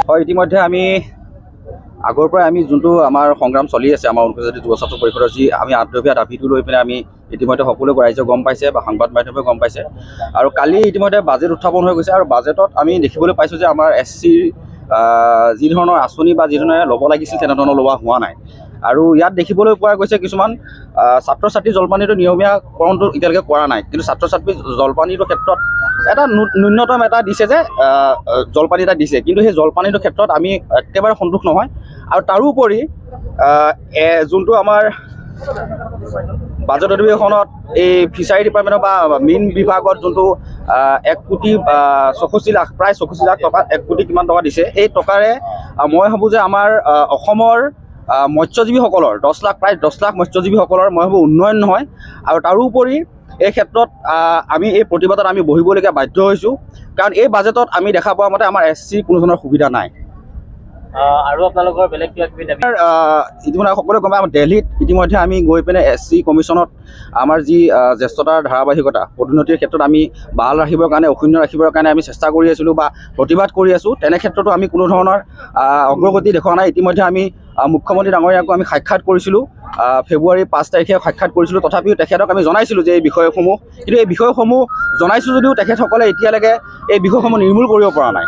হয়, ইতিমধ্যে আমি আগৰ পৰাই আমি যোনটো আমাৰ সংগ্ৰাম চলি আছে আমাৰ অনুসূচিত যুৱ ছাত্ৰ পৰিষদৰ যি আমি আঠদফীয়া দাবীটো লৈ পিনে আমি ইতিমধ্যে সকলো ৰাইজে গম পাইছে বা সংবাদ মাধ্যমে গম পাইছে। আৰু কালি ইতিমধ্যে বাজেট উত্থাপন হৈ গৈছে আৰু বাজেটত আমি দেখিবলৈ পাইছোঁ যে আমাৰ SCৰ যি ধৰণৰ আঁচনি বা যি ধৰণে ল'ব লাগিছিল তেনেধৰণৰ লোৱা হোৱা নাই। আৰু ইয়াত দেখিবলৈ পোৱা গৈছে কিছুমান ছাত্ৰ ছাত্ৰী জলপানীটো নিয়মীয়াকৰণটো এতিয়ালৈকে কৰা নাই, কিন্তু ছাত্ৰ ছাত্ৰী জলপানীটোৰ ক্ষেত্ৰত এটা ন্যূনতম এটা দিছে যে জলপানী এটা দিছে, কিন্তু সেই জলপানীটোৰ ক্ষেত্ৰত আমি একেবাৰে সন্তোষ নহয়। আৰু তাৰোপৰি যোনটো আমাৰ বাজেট অধিৱেশনত এই ফিচাৰী ডিপাৰ্টমেণ্টৰ বা মীন বিভাগত যোনটো 1,64,00,000 প্ৰায় 64,00,000 টকা 1 কোটি কিমান টকা দিছে, এই টকাৰে মই ভাবোঁ যে আমাৰ অসমৰ মৎস্যজীৱীসকলৰ প্ৰায় 10 লাখ মৎস্যজীৱীসকলৰ মই ভাবোঁ উন্নয়ন নহয়। আৰু তাৰোপৰি এই ক্ষেত্ৰত আমি এই প্ৰতিবাদত আমি বহিবলগীয়া বাধ্য হৈছোঁ, কাৰণ এই বাজেটত আমি দেখা পোৱা মতে আমাৰ SCৰ কোনো ধৰণৰ সুবিধা নাই। আৰু আপোনালোকৰ বেলেগ কিবা কিবি দাবী ইতিমধ্যে সকলোৱে গম পায়, দিল্লীত ইতিমধ্যে আমি গৈ পিনে SC কমিশ্যনত আমাৰ যি জ্যেষ্ঠতাৰ ধাৰাবাহিকতা পদোন্নতিৰ ক্ষেত্ৰত আমি বাহাল ৰাখিবৰ কাৰণে অক্ষুণ্ণ ৰাখিবৰ কাৰণে আমি চেষ্টা কৰি আছিলোঁ বা প্ৰতিবাদ কৰি আছোঁ। তেনে ক্ষেত্ৰতো আমি কোনো ধৰণৰ অগ্ৰগতি দেখুওৱা নাই। ইতিমধ্যে আমি মুখ্যমন্ত্ৰী ডাঙৰীয়াকো আমি সাক্ষাৎ কৰিছিলোঁ, ফেব্ৰুৱাৰী 5 তাৰিখে সাক্ষাৎ কৰিছিলোঁ। তথাপিও তেখেতক আমি জনাইছিলোঁ যে এই বিষয়সমূহ, কিন্তু এই বিষয়সমূহ জনাইছোঁ যদিও তেখেতসকলে এতিয়ালৈকে এই বিষয়সমূহ নিৰ্মূল কৰিব পৰা নাই।